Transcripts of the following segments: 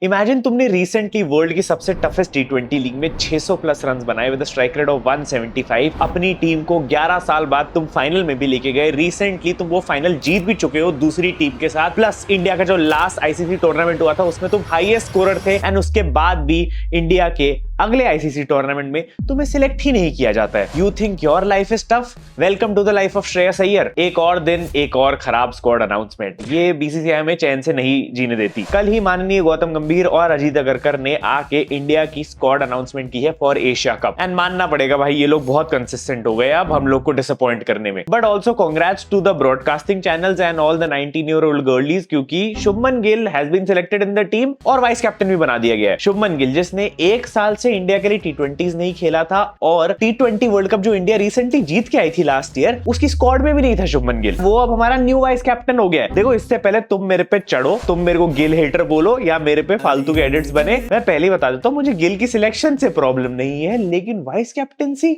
Imagine तुमने recently world की सबसे टफेस्ट टी20 लीग में 600 प्लस रन्स बनाए विद स्ट्राइक रेट ऑफ 175। अपनी टीम को 11 साल बाद तुम फाइनल में भी लेके गए। रिसेंटली तुम वो फाइनल जीत भी चुके हो दूसरी टीम के साथ। प्लस इंडिया का जो लास्ट आईसीसी टूर्नामेंट हुआ था उसमें तुम हाईएस्ट स्कोरर थे एंड उसके बाद भी इंडिया के अगले आईसीसी टूर्नामेंट में तुम्हें सिलेक्ट ही नहीं किया जाता है। You think your life is tough? Welcome to the life of Shreyas Iyer. एक और दिन, एक और खराब स्क्वाड अनाउंसमेंट। ये बीसीसीआई में चैन से नहीं जीने देती। कल ही माननीय गौतम गंभीर और अजीत अगरकर ने आके इंडिया की स्क्वाड अनाउंसमेंट की है फॉर एशिया कप। एंड मानना पड़ेगा भाई, ये लोग बहुत कंसिस्टेंट हो गए अब हम लोग को डिसअपॉइंट करने में। But also congrats to the broadcasting channels and all the 19-year-old गर्लिes, क्योंकि Shubman Gill has been selected in the team और वाइस कैप्टन भी बना दिया गया है। शुभमन गिल जिसने एक साल से इंडिया के लिए टी20 नहीं खेला था और टी20 वर्ल्ड कप जो इंडिया रिसेंटली जीत के आई थी लास्ट ईयर, उसकी स्क्वाड में भी नहीं था शुभमन गिल। वो अब हमारा न्यू वाइस कैप्टन हो गया है। देखो, इससे पहले तुम मेरे पे चढ़ो, तुम मेरे को गिल हेटर बोलो या मेरे पे फालतू के एडिट्स बने, मैं पहले ही बता देता हूं मुझे गिल की सिलेक्शन से प्रॉब्लम नहीं है, लेकिन वाइस कैप्टनसी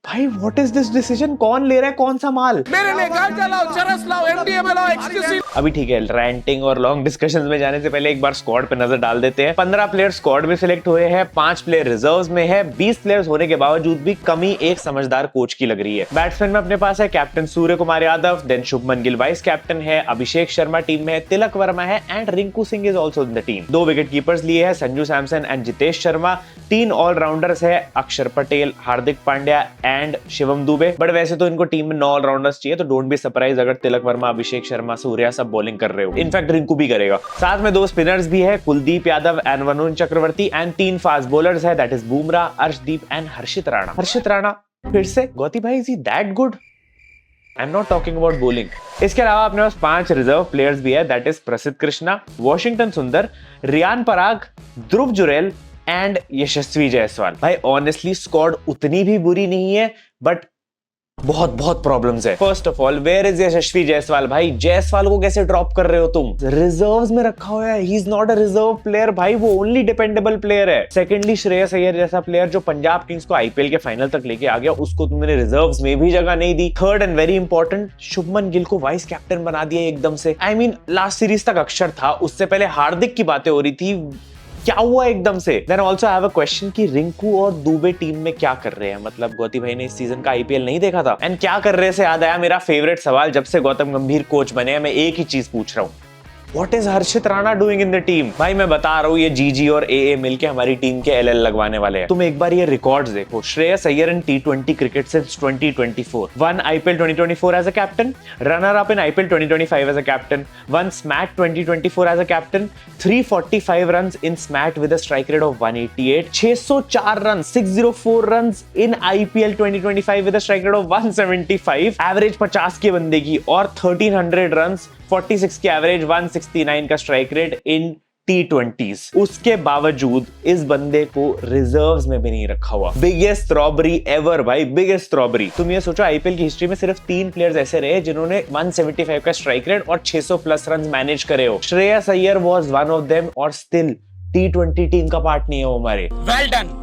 भाई व्हाट इज दिस डिसीजन? कौन ले रहा है कौन सा माल? मेरे लिए गांजा लाओ, चरस लाओ, एमडीएमए लाओ, एक्सक्लूसिव। अभी ठीक है, रैंटिंग और लॉन्ग डिस्कशंस में जाने से पहले एक बार स्क्वाड पे नजर डाल देते हैं। 15 प्लेयर स्क्वाड में सिलेक्ट हुए हैं, 5 प्लेयर रिजर्व्स में है। 20 प्लेयर्स होने के बावजूद भी कमी एक समझदार कोच की लग रही है। बैट्समैन में अपने पास है captain Surya Kumar Yadav, then Shubman Gill vice captain है, अभिषेक शर्मा टीम में है, तिलक वर्मा है and Rinku Singh is also in the team. 2 wicket keepers लिए है, संजू सैमसन एंड जितेश शर्मा। 3 ऑलराउंडर्स है, अक्षर पटेल, हार्दिक पांड्या एंड शिवम दुबे। बट वैसे तो इनको टीम में 9 ऑलराउंडर्स चाहिए, तो डोंट बी सरप्राइज अगर तिलक वर्मा, अभिषेक शर्मा, सूर्या सब बॉलिंग कर रहे हो। इनफैक्ट रिंकू भी करेगा। साथ में 2 स्पिनर्स भी है, Kuldeep Yadav and Varun Chakravarthy and 3 fast bowlers है, that is Bumrah, Arshdeep and Harshit Rana. Harshit Rana फिर से गौती भाई, is he that good? I am not talking about bowling. इसके अलावा अपने पास 5 रिजर्व प्लेयर्स भी है, दैट इज प्रसिद्ध कृष्णा, वॉशिंगटन सुंदर, रियान पराग, ध्रुव जुरैल एंड यशस्वी जायसवाल। भाई ऑनेस्टली स्क्वाड उतनी भी बुरी नहीं है, बट बहुत बहुत प्रॉब्लम्स है। First of all, where is Yashasvi Jaiswal? भाई जायसवाल को कैसे ड्रॉप कर रहे हो तुम? रिजर्व्स में रखा हुआ है, he is not a reserve player भाई, वो ओनली डिपेंडेबल प्लेयर है। सेकेंडली, श्रेयस अय्यर जैसा प्लेयर जो पंजाब किंग्स को आईपीएल के फाइनल तक लेके आ गया, उसको तुमने रिजर्व्स में भी जगह नहीं दी। Third and very important, Shubman Gill को वाइस कैप्टन बना दिया एकदम से। आई मीन लास्ट सीरीज तक अक्षर था, उससे पहले हार्दिक की बातें हो रही थी, क्या हुआ एकदम से? Then also I have a question कि रिंकू और दुबे टीम में क्या कर रहे हैं? मतलब गौती भाई ने इस सीजन का आईपीएल नहीं देखा था? एंड क्या कर रहे से याद आया मेरा फेवरेट सवाल, जब से गौतम गंभीर कोच बने हैं मैं एक ही चीज पूछ रहा हूं, What is Harshit Rana doing in the team? भाई मैं बता रहा हूँ, ये जीजी और एए मिलके हमारी टीम के एलएल लगवाने वाले हैं। तुम एक बार ये रिकॉर्ड्स देखो, श्रेयस अय्यर इन टी20 cricket since 2024, won IPL 2024 as a captain, runner up in IPL 2025 as a captain, won SMAT 2024 as a captain, 345 runs in SMAT with a strike rate of 188, 604 run 604 runs in IPL 2025 with a strike rate of 175, average 50 के बंदे की, और 1300 runs 46 की average, 169 का strike rate in टी20s। उसके बावजूद इस बंदे को रिजर्व्स में भी नहीं रखा हुआ। बिगेस्ट रॉबरी एवर भाई, बिगेस्ट रॉबरी। तुम ये सोचो, आईपीएल की हिस्ट्री में सिर्फ 3 प्लेयर्स ऐसे रहे जिन्होंने 175 का स्ट्राइक रेट और 600 प्लस रन मैनेज करे हो। Shreyas Iyer was one of them और स्टिल टी20 टीम का पार्ट नहीं है वो हमारे। वेल डन,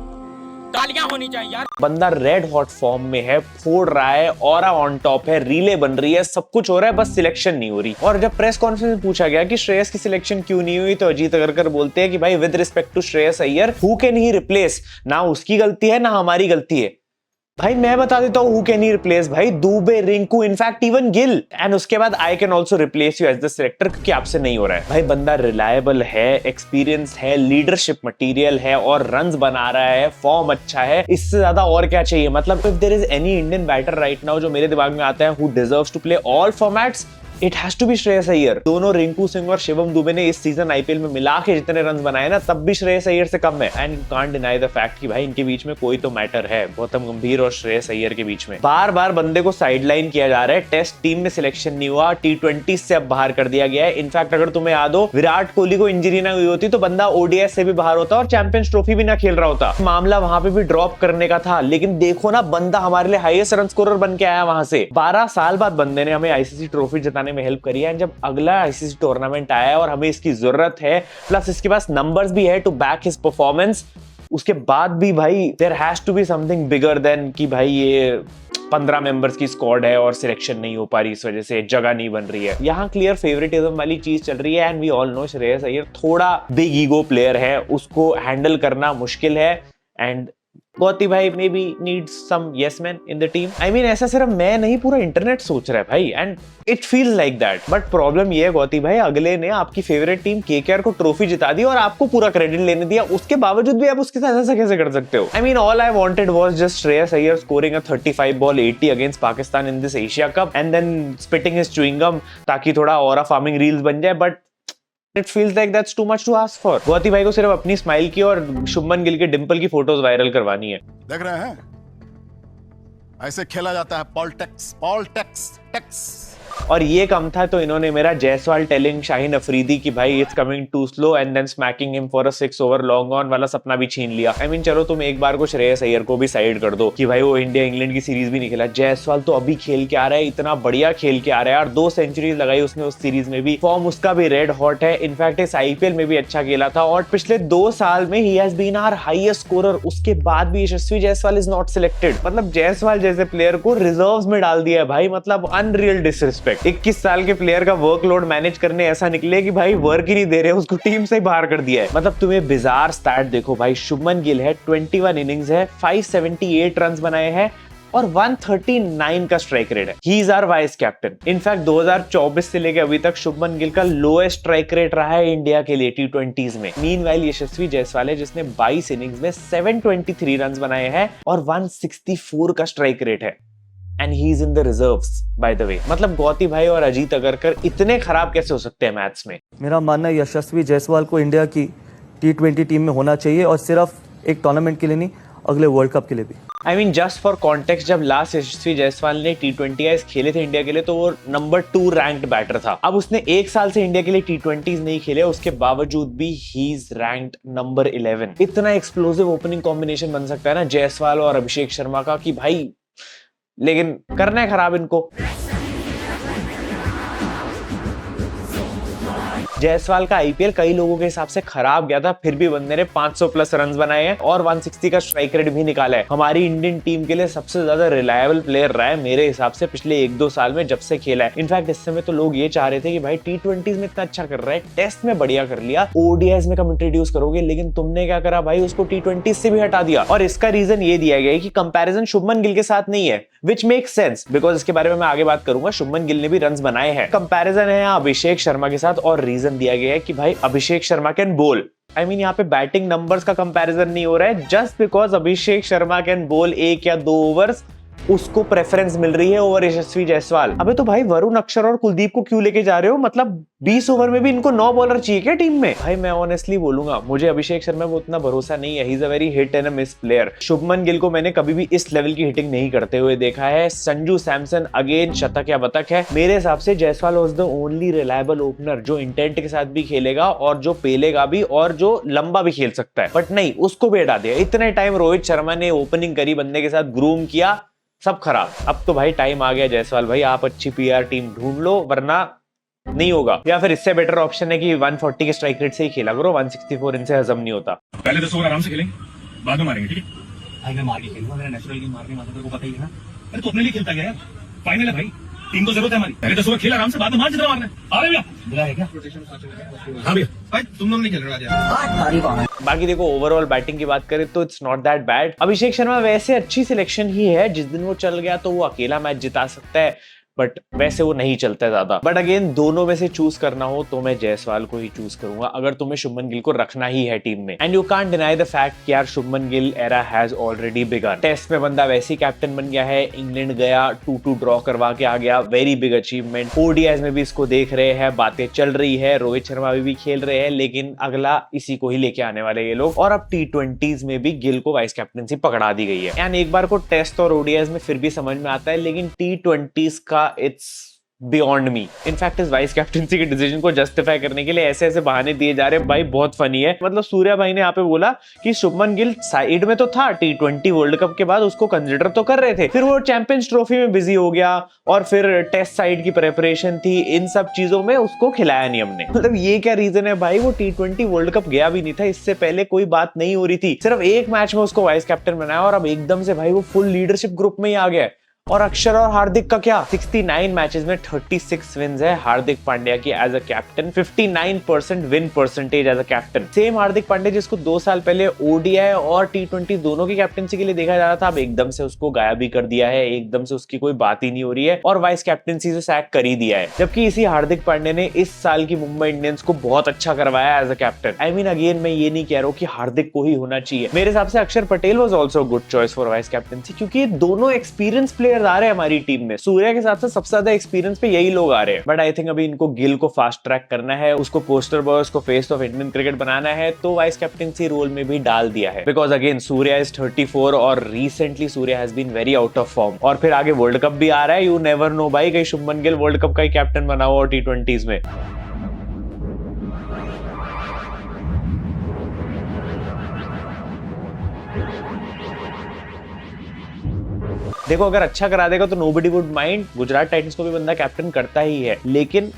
तालियां होनी चाहिए यार। बंदा रेड हॉट फॉर्म में है, फोड़ रहा है, ऑरा ऑन टॉप है, रीले बन रही है, सब कुछ हो रहा है, बस सिलेक्शन नहीं हो रही। और जब प्रेस कॉन्फ्रेंस में पूछा गया कि श्रेयस की सिलेक्शन क्यों नहीं हुई, तो अजीत अगरकर बोलते हैं कि भाई with respect to Shreyas Iyer, who can he replace? ना उसकी गलती है ना हमारी गलती है। भाई मैं बता देता हूं हु कैन ही रिप्लेस, भाई Dube, Rinku, in fact even Gill, and उसके बाद I can also replace you as the selector, क्योंकि आपसे नहीं हो रहा है। भाई बंदा रिलायबल है, एक्सपीरियंस है, लीडरशिप मटेरियल है और रन्स बना रहा है, फॉर्म अच्छा है, इससे ज्यादा और क्या चाहिए? मतलब if there is any Indian batter right now जो मेरे दिमाग में आता है who deserves to play all formats, it has to be Shreyas Iyer. दोनों रिंकू सिंह और शिवम दुबे ने इस सीजन आईपीएल में मिला के जितने रन बनाए ना, तब भी श्रेयस अय्यर से कम है। And you can't deny the fact कि भाई इनके बीच में कोई तो मैटर है, गौतम गंभीर और श्रेयस अय्यर के बीच में। बार बार बंदे को साइडलाइन किया जा रहा है, टेस्ट टीम में सिलेक्शन नहीं हुआ, टी20 से अब बाहर कर दिया गया है। इनफैक्ट अगर तुम्हें याद हो, विराट कोहली को इंजरी ना हुई होती तो बंदा ओडीआई से भी बाहर होता और चैंपियंस ट्रॉफी भी ना खेल रहा होता। मामला वहां पे भी ड्रॉप करने का था, लेकिन देखो ना, बंदा हमारे लिए हाईएस्ट रन स्कोरर बन के आया वहां से। 12 साल बाद बंदे ने हमें आईसीसी ट्रॉफी जिताने में हेल्प करी है। जब अगला आईसीसी टूर्नामेंट आया और हमें इसकी जरूरत है, प्लस इसके पास नंबर्स भी है टू बैक हिज परफॉर्मेंस, उसके बाद भी भाई there has to be something bigger than कि भाई ये 15 मेंबर्स की स्क्वाड है और सिलेक्शन नहीं हो पा रही, इस वजह से जगह नहीं बन रही है। यहाँ क्लियर फेवरेटिज्म वाली चीज चल रही है and we all know Shreyas Iyer थोड़ा बिग ईगो प्लेयर है, उसको हैंडल करना मुश्किल है एंड गौती भाई maybe needs some yes man in the team. I mean ऐसा सिर्फ मैं नहीं, पूरा इंटरनेट सोच रहा है भाई and it feels like that. But problem ये है गौती भाई, अगले ने आपकी फेवरेट टीम केकेआर को ट्रॉफी जिता दी और आपको पूरा क्रेडिट लेने दिया, उसके बावजूद भी आप उसके साथ ऐसा कैसे कर सकते हो? I mean all I wanted was just Shreyas Iyer scoring a 35 ball 80 against Pakistan in this Asia Cup and then spitting his chewing gum ताकि थोड़ा ऑरा फार्मिंग रील्स बन जाए, but It feels like that's too much to ask for। Gauti भाई को सिर्फ अपनी smile की और शुभमन गिल के डिंपल की फोटोज वायरल करवानी है। देख रहे हैं ऐसे खेला जाता है पॉलिटिक्स टैक्स। और ये कम था तो इन्होंने मेरा जायसवाल टेलिंग शाहीन अफरीदी की भाई it's coming too slow and then smacking him for a 6 over long on वाला सपना भी छीन लिया। आई मीन चलो तुम एक बार को श्रेयस अय्यर को भी साइड कर दो कि भाई वो इंडिया इंग्लैंड की सीरीज भी नहीं खेला, जायसवाल तो अभी खेल के आ रहा है, इतना बढ़िया खेल के आ रहा है यार, 2 सेंचुरीज लगाई उसने उस सीरीज में भी, फॉर्म उसका भी रेड हॉट है, इनफैक्ट इस आईपीएल में भी अच्छा खेला था और पिछले 2 साल में ही has been our highest scorer. उसके बाद भी Yashasvi Jaiswal is not selected. मतलब जायसवाल जैसे प्लेयर को रिजर्व्स में डाल दिया है भाई, मतलब अनरियल डिसरिस्पेक्ट। 21 साल के प्लेयर का वर्कलोड मैनेज करने ऐसा निकले कि भाई वर्क ही नहीं दे रहे, उसको टीम से ही बाहर कर दिया है। मतलब तुम्हें बिजार स्टैट देखो भाई, शुभमन गिल है 21 इनिंग्स है, 578 रन बनाए हैं और 139 का स्ट्राइक रेट है। He is our vice captain. In fact 2024 से लेकर अभी तक शुभमन गिल का लोएस्ट स्ट्राइक रेट रहा है इंडिया के लिए T20s में। मीनवाइल यशस्वी जायसवाल है जिसने 22 इनिंग्स में 723 रन बनाए हैं और 164 का स्ट्राइक रेट है and he is in the reserves by the way. मतलब गौती भाई और अजीत अगरकर इतने खराब कैसे हो सकते हैं मैथ्स में? मेरा मानना है यशस्वी जायसवाल को इंडिया की T20 टीम में होना चाहिए और सिर्फ एक टूर्नामेंट के लिए नहीं, अगले वर्ल्ड कप के लिए भी। I mean just for context, जब लास्ट यशस्वी जायसवाल ने T20s खेले थे इंडिया के लिए तो वो नंबर 2 रैंक्ड बैटर था। अब उसने 1 साल से इंडिया के लिए T20s नहीं खेले, उसके बावजूद भी ही इज रैंक्ड नंबर 11। इतना एक्सप्लोसिव ओपनिंग कॉम्बिनेशन बन सकता है ना जायसवाल और अभिषेक शर्मा का कि भाई, लेकिन करना है खराब इनको। जायसवाल का आईपीएल कई लोगों के हिसाब से खराब गया था, फिर भी बंदे ने 500 प्लस रन बनाए हैं और 160 का स्ट्राइक रेट भी निकाला है। हमारी इंडियन टीम के लिए सबसे ज्यादा रिलायबल प्लेयर रहा है मेरे हिसाब से पिछले 1-2 साल में जब से खेला है। इनफैक्ट इस समय तो लोग ये चाह रहे थे कि भाई T20s में इतना अच्छा कर रहा है, टेस्ट में बढ़िया कर लिया, ODIs में कब इंट्रोड्यूस करोगे, लेकिन तुमने क्या करा भाई, उसको T20s से भी हटा दिया। और इसका रीजन ये दिया गया है कि कंपैरिजन शुभमन गिल के साथ नहीं है, विच मेक सेंस बिकॉज इसके बारे में मैं आगे बात करूंगा। शुभमन गिल ने भी रन्स बनाए हैं, कंपैरिजन है अभिषेक शर्मा के साथ और रीजन दिया गया है कि भाई अभिषेक शर्मा कैन बोल। आई मीन यहाँ पे बैटिंग नंबर्स का कंपैरिजन नहीं हो रहा है, just because Abhishek Sharma can बोल 1 या 2 ओवर्स उसको प्रेफरेंस मिल रही है ओवर यशस्वी जायसवाल। अबे तो भाई वरुण अक्षर और कुलदीप को क्यों लेके जा रहे हो? मतलब 20 ओवर में भी इनको 9 बॉलर चाहिए क्या टीम में? भाई मैं ऑनेस्टली बोलूंगा, मुझे अभिषेक शर्मा में उतना भरोसा नहीं है। He is a very hit and a miss player. Shubman Gill को मैंने कभी भी इस लेवल की हिटिंग नहीं करते हुए देखा है। संजू सैमसन अगेन शतक या बतक है। मेरे हिसाब से Jaiswal was the only reliable opener जो इंटेंट के साथ भी खेलेगा और जो पेलेगा भी और जो लंबा भी खेल सकता है, बट नहीं, उसको भी हटा दिया। इतने टाइम रोहित शर्मा ने ओपनिंग करी, बंदे के साथ ग्रूम किया, सब खराब। अब तो भाई टाइम आ गया जायसवाल भाई, आप अच्छी पीआर टीम ढूंढ लो वरना नहीं होगा। या फिर इससे बेटर ऑप्शन है कि 140 के स्ट्राइक रेट से ही खेला करो, 164 इनसे हजम नहीं होता। पहले 10 ओवर आराम से खेलेंगे, बाद में मारेंगे, ठीक है? भाई मैं मार के खेलूंगा, मेरा नेचुरल गेम मारने वाला को पता ही है ना। अरे तो अपने लिए खेलता गया यार, फाइनल है भाई, टीम को जरूरत है हमारी। पहले 10 ओवर खेल आराम से, बाद में मार जितना मारना है। आ रहे भैया, बुला है क्या? हाँ भैया, भाई तुम लोग नहीं खेल रहे आज। बाकी देखो ओवरऑल बैटिंग की बात करें तो it's not that bad. Abhishek Sharma वैसे अच्छी सिलेक्शन ही है, जिस दिन वो चल गया तो वो अकेला मैच जिता सकता है, बट वैसे वो नहीं चलता ज्यादा। बट अगेन दोनों में से चूज करना हो तो मैं जायसवाल को ही चूज करूंगा अगर तुम्हें शुभमन गिल को रखना ही है टीम में। And you can't deny the fact कि यार Shubman Gill era has already began. Test में बंदा वैसे ही कैप्टन बन गया है, इंग्लैंड गया 2-2 ड्रॉ करवा के आ गया, वेरी बिग अचीवमेंट। ODIs में भी इसको देख रहे हैं, बातें चल रही है, रोहित शर्मा भी खेल रहे हैं, लेकिन अगला इसी को ही लेके आने वाले ये लोग। और अब T20s में भी गिल को वाइस कैप्टनसी पकड़ा दी गई है। एंड एक बार को टेस्ट और ODIs में फिर भी समझ में आता है, लेकिन T20s का इट्स बियॉन्ड मी। इनफैक्ट इस वाइस कैप्टनसी के डिसीजन को जस्टिफाई करने के लिए ऐसे ऐसे बहाने दिए जा रहे हैं भाई, बहुत फनी है। मतलब सूर्या भाई ने यहाँ पे बोला कि शुभमन गिल साइड में तो था, T20 वर्ल्ड कप के बाद उसको कंसिडर तो कर रहे थे, फिर वो चैंपियंस ट्रॉफी में बिजी हो गया और फिर टेस्ट साइड की प्रेपरेशन थी, इन सब चीजों में उसको खिलाया नहीं हमने। मतलब ये क्या रीजन है भाई? वो T20 वर्ल्ड कप गया भी नहीं था, इससे पहले कोई बात नहीं हो रही थी, सिर्फ एक मैच में उसको वाइस कैप्टन बनाया और अब एकदम से भाई वो फुल लीडरशिप ग्रुप में ही आ गया है। और अक्षर और हार्दिक का क्या? 69 मैचेस में 36 विन्स है हार्दिक पांड्या की as a captain, 59% win percentage as a captain. Same Hardik Pandya जिसको 2 साल पहले ओडीआई और T20 दोनों की कैप्टनसी के लिए देखा जा रहा था, अब एकदम से उसको गायब ही कर दिया है, एकदम से उसकी कोई बात ही नहीं हो रही है और वाइस कैप्टनसी से सैक कर ही दिया है। जबकि इसी हार्दिक पांड्या ने इस साल की मुंबई इंडियंस को बहुत अच्छा करवाया as a captain. I mean again मैं ये नहीं कह रहा हूँ कि हार्दिक को ही होना चाहिए, मेरे हिसाब से अक्षर Patel was also good choice for vice captaincy, क्योंकि ये दोनों एक्सपीरियंस प्लेयर्स आ रहे हैं हमारी टीम में। सूर्या के साथ सबसे ज्यादा एक्सपीरियंस पे यही लोग आ रहे हैं, बट आई थिंक अभी इनको गिल को फास्ट ट्रैक करना है, उसको पोस्टर बॉय, उसको फेस ऑफ इंडियन क्रिकेट बनाना है, तो वाइस कैप्टनसी रोल में भी डाल दिया है। बिकॉज अगेन सूर्या इज 34 और recently Surya has been very out of form, और फिर आगे वर्ल्ड कप भी आ रहा है, यू नेवर नो भाई, कहीं शुभमन गिल वर्ल्ड कप का ही कैप्टन बना हुआ T20s में। देखो अगर अच्छा करा देगा तो nobody would mind, Gujarat Titans को भी बंदा कैप्टन करता ही है, लेकिन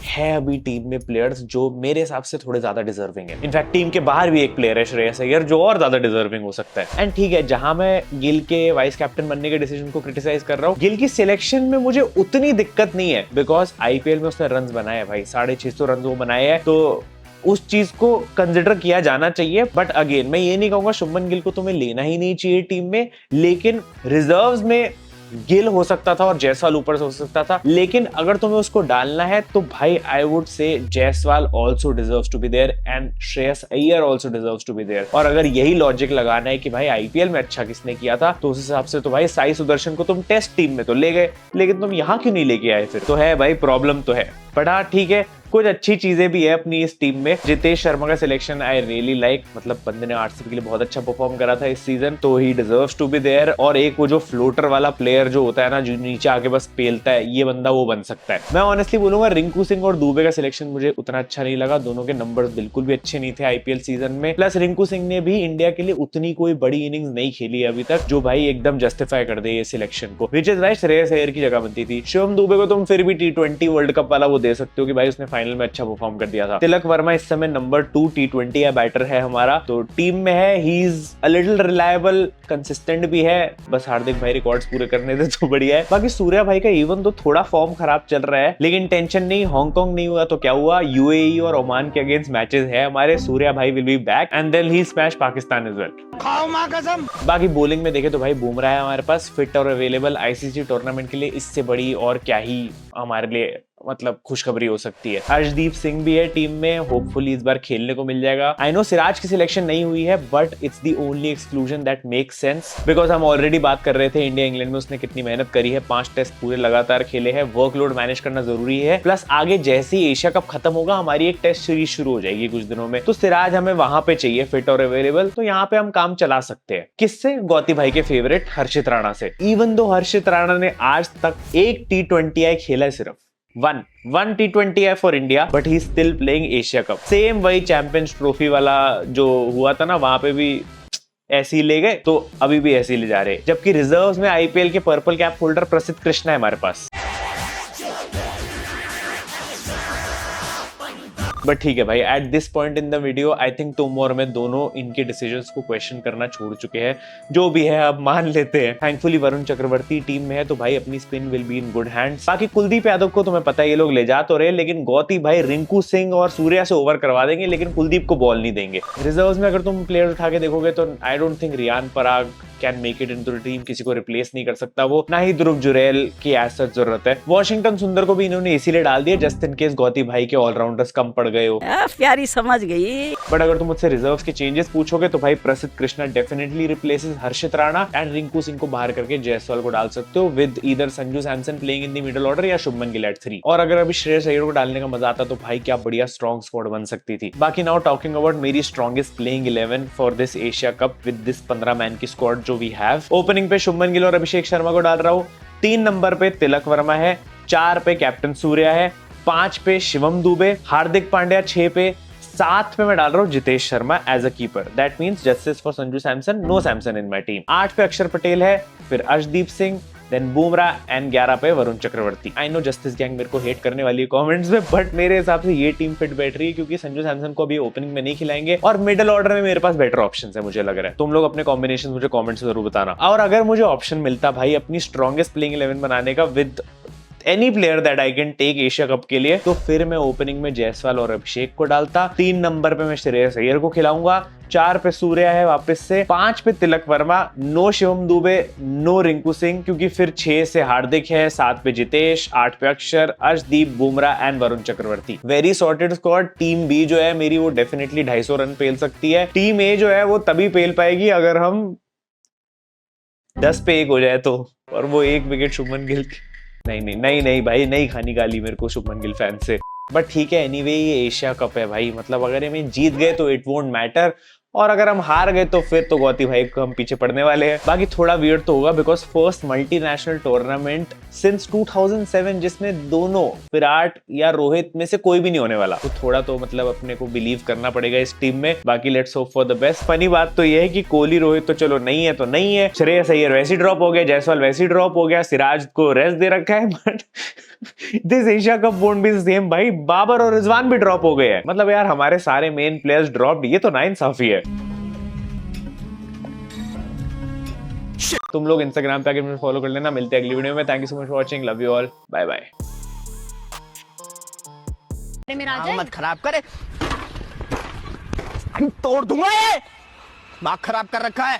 है अभी टीम में प्लेयर्स जो मेरे हिसाब से थोड़े ज्यादा डिजर्विंग है। इनफैक्ट टीम के बाहर भी एक प्लेयर है श्रेयस अय्यर जो और ज्यादा डिजर्विंग हो सकता है। एंड ठीक है, जहां मैं गिल के वाइस कैप्टन बनने के डिसीजन को क्रिटिसाइज कर रहा हूं, गिल की सिलेक्शन में मुझे उतनी दिक्कत नहीं है, बिकॉज आईपीएल में उसने रन बनाए भाई, 650 रन वो बनाए हैं, तो उस चीज को कंसिडर किया जाना चाहिए। बट अगेन मैं ये नहीं कहूंगा शुभमन गिल को तुम्हें लेना ही नहीं चाहिए टीम में, लेकिन रिजर्व्स में गिल हो सकता था और जायसवाल ऊपर से हो सकता था, लेकिन अगर तुम्हें उसको डालना है तो भाई I would say Jaiswal also deserves to be there and Shreyas Iyer also deserves to be there. और अगर यही लॉजिक लगाना है कि भाई आईपीएल में अच्छा किसने किया था, तो उस हिसाब से तो भाई साई सुदर्शन को तुम टेस्ट टीम में तो ले गए, लेकिन तुम यहाँ क्यों नहीं लेके आए? फिर तो है भाई, प्रॉब्लम तो है। बट हाँ ठीक है, कुछ अच्छी चीजें भी है अपनी इस टीम में। जितेश शर्मा का सिलेक्शन आई रियली लाइक, मतलब बंदे ने आरसीबी के लिए बहुत अच्छा परफॉर्म करा था इस सीजन, तो he deserves to be there. और एक वो जो फ्लोटर वाला प्लेयर जो होता है ना, जो नीचे आके बस पेलता है, ये बंदा वो बन सकता है। मैं ऑनेस्टली बोलूंगा रिंकू सिंह और दुबे का सिलेक्शन मुझे उतना अच्छा नहीं लगा, दोनों के नंबर्स बिल्कुल भी अच्छे नहीं थे आईपीएल सीजन में। प्लस रिंकू सिंह ने भी इंडिया के लिए उतनी कोई बड़ी इनिंग्स नहीं खेली अभी तक जो भाई एकदम जस्टिफाई कर दे ये सिलेक्शन को, which is why Shreyas Iyer की जगह बनती थी। शिवम दुबे को तुम फिर भी T20 वर्ल्ड कप वाला वो दे सकते हो कि भाई उसने फाइनल में अच्छा परफॉर्म कर दिया था। तिलक वर्मा इस समय नंबर 2 T20 या बैटर है हमारा, तो टीम में है, he is a little reliable, consistent भी है, बस हार्दिक भाई रिकॉर्ड्स पूरे करने दे तो बढ़िया है। बाकी सूर्या भाई का इवन तो थोड़ा फॉर्म खराब चल रहा है, लेकिन टेंशन नहीं, हांगकांग नहीं हुआ तो क्या हुआ, यूएई और ओमान के अगेंस्ट मैचेस है हमारे, सूर्या भाई will be back and then he smash Pakistan as well. खाओ मां कसम। बाकी बॉलिंग में देखे तो भाई बुमराह है हमारे पास फिट और अवेलेबल आईसीसी टूर्नामेंट के लिए, इससे बड़ी और क्या ही हमारे लिए मतलब खुशखबरी हो सकती है। अर्शदीप सिंह भी है टीम में, होपफुली इस बार खेलने को मिल जाएगा। आई नो सिराज की सिलेक्शन नहीं हुई है, but it's the only exclusion that makes sense, because हम ऑलरेडी बात कर रहे थे इंडिया इंग्लैंड में उसने कितनी मेहनत करी है, 5 टेस्ट पूरे लगातार खेले हैं, वर्कलोड मैनेज करना जरूरी है। प्लस आगे जैसे ही एशिया कप खत्म होगा हमारी एक टेस्ट सीरीज शुरू हो जाएगी कुछ दिनों में, तो सिराज हमें वहां पे चाहिए फिट और अवेलेबल, तो यहाँ पे हम काम चला सकते हैं। किससे? गौती भाई के फेवरेट हर्षित राणा से। इवन दो हर्षित राणा ने आज तक एक T20 खेला है, सिर्फ one T20 for India, but he still playing Asia cup. Same वही चैंपियंस ट्रॉफी वाला जो हुआ था ना, वहां पे भी ऐसे ही ले गए, तो अभी भी ऐसे ही ले जा रहे हैं। जबकि रिजर्व्स में आईपीएल के पर्पल कैप होल्डर प्रसिद्ध कृष्णा है हमारे पास। बट ठीक है भाई, at this point in the video I think तुम और मैं दोनों इनके डिसीजंस को क्वेश्चन करना छोड़ चुके हैं। जो भी है अब मान लेते हैं। थैंकफुली वरुण चक्रवर्ती टीम में है, तो भाई अपनी spin will be in good hands. बाकी कुलदीप यादव को तुम्हें पता है ये लोग ले जा तो रहे, लेकिन गौती भाई रिंकू सिंह और सूर्या से ओवर करवा देंगे, लेकिन कुलदीप को बॉल नहीं देंगे। रिजर्व्स में अगर तुम प्लेयर उठा के देखोगे तो I don't think Riyan Parag can make it into the team, किसी को रिप्लेस नहीं कर सकता वो, ना ही ध्रुव जुरैल की ऐसा जरूरत है। वॉशिंगटन सुंदर को भी इन्होंने इसीलिए डाल दिया जस्ट इन केस गौती भाई के ऑलराउंडर्स कम पड़ गए हो। प्यारी समझ गई। बट अगर तुम मुझसे रिजर्व्स के चेंजेस पूछोगे तो भाई प्रसिद्ध Krishna definitely replaces Harshit Rana and Rinku Singh को बाहर करके जायसवाल को डाल सकते हो with either Sanju Samson playing in the middle order या शुभमन गिल एट 3। और अगर अभी श्रेयस अय्यर को डालने का मजा आता तो भाई क्या बढ़िया स्ट्रॉन्ग स्क्वाड बन सकती थी। बाकी नाउ टॉकिंग अबाउट मेरी strongest playing 11 for this Asia cup with this 15 man की स्क्वाड जो वी हैव। ओपनिंग पे शुभमन गिल और अभिषेक शर्मा को डाल रहा हूँ, 3 नंबर पे तिलक वर्मा है, 4 पे कैप्टन सूर्या है, 5 पे शिवम दुबे, हार्दिक पांड्या 6 पे, 7 पे मैं डाल रहा हूँ Jitesh Sharma as a keeper. That means justice for Sanju Samson, no Samson in my team. 8 पे अक्षर पटेल है, फिर अर्शदीप सिंह, देन बुमराह एंड 11 पे Varun Chakravarthy. I know justice gang मेरे को हेट करने वाली है कमेंट्स में, बट मेरे हिसाब से ये टीम फिट बैठ रही है क्योंकि संजू सैमसन को अभी ओपनिंग में नहीं खिलाएंगे और मिडिल ऑर्डर में मेरे पास बेटर ऑप्शंस है मुझे लग रहा है। तुम लोग अपने कॉम्बिनेशन मुझे कमेंट्स में जरूर बताना। और अगर मुझे ऑप्शन मिलता भाई अपनी स्ट्रॉन्गेस्ट प्लेइंग 11 बनाने का with any player that I can take Asia Cup के लिए, तो फिर मैं ओपनिंग में जायसवाल और अभिषेक को डालता। 3 नंबर पे मैं श्रेयस अय्यर को खिलाऊंगा, 4 पे सूर्या है वापस से, 5 पे तिलक वर्मा, नो शिवम दुबे, नो रिंकू सिंह क्योंकि फिर 6 से हार्दिक है, 7 पे जितेश, 8 पे Axar, Arshdeep, Bumrah and Varun Chakravarthy. Very sorted squad. Team B जो है मेरी वो डेफिनेटली 250 रन पेल सकती है। टीम ए जो है वो तभी पेल पाएगी अगर हम 10 पे 1 हो जाए तो, और वो 1 विकेट शुभमन गिल की। नहीं भाई, नहीं खानी गाली मेरे को शुभमन गिल फैन से। बट ठीक है, एनीवे ये एशिया कप है भाई, मतलब अगर हम जीत गए तो इट वोंट मैटर, और अगर हम हार गए तो फिर तो गौती भाई को हम पीछे पड़ने वाले हैं। बाकी थोड़ा वियर्ड तो होगा because first multinational tournament since 2007 जिसमें दोनों विराट या रोहित में से कोई भी नहीं होने वाला, तो थोड़ा तो मतलब अपने को बिलीव करना पड़ेगा इस टीम में। बाकी let's hope for the best. Funny बात तो ये है कि कोहली रोहित तो चलो नहीं है तो नहीं है, श्रेयस अय्यर वैसे ड्रॉप हो गया, जायसवाल वैसे ड्रॉप हो गया, सिराज को रेस्ट दे रखा है, but this Asia cup won't be the same भाई। बाबर और रिजवान भी ड्रॉप हो गए हैं, मतलब यार हमारे सारे मेन प्लेयर्स ड्रॉप, ये तो नाइंसाफी है। तुम लोग इंस्टाग्राम पे आके मुझे फॉलो कर लेना। मिलते हैं अगली वीडियो में। Thank you so much for watching, love you all, bye bye. मत खराब करे, तोड़ दूंगा ये, दिमाग खराब कर रखा है।